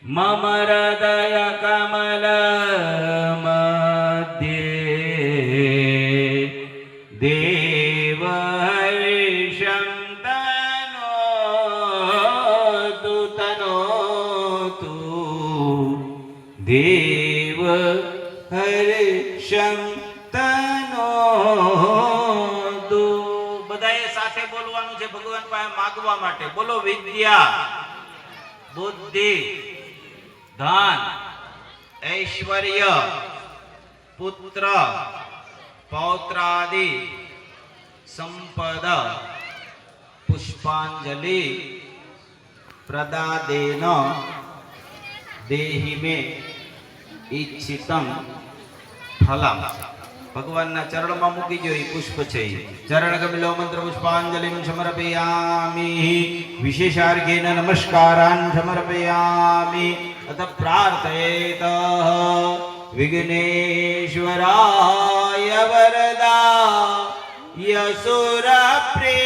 मम हृदय कमल मध्ये देव हर्षं तनोतु देव हर्षं तनोतु। બધાએ સાથે બોલવાનું છે ભગવાન પાસે માંગવા માટે. બોલો વિદ્યા, બુદ્ધિ, ધન, ऐश्वर्य, पुत्र, पौत्रादि, संपद, पुष्पांजलि प्रदादेन देहि में इच्छितं फलम। भगवानना चरणमां मूकी दो। ई पुष्प छे। चरण कमलो मंत्र पुष्पांजलिं समर्पयामि। विशेषार्घ्येन नमस्कारान् समर्पयामि। अथ प्रार्थयेत विघ्नेश्वराय वरदाय सुरप्रियाय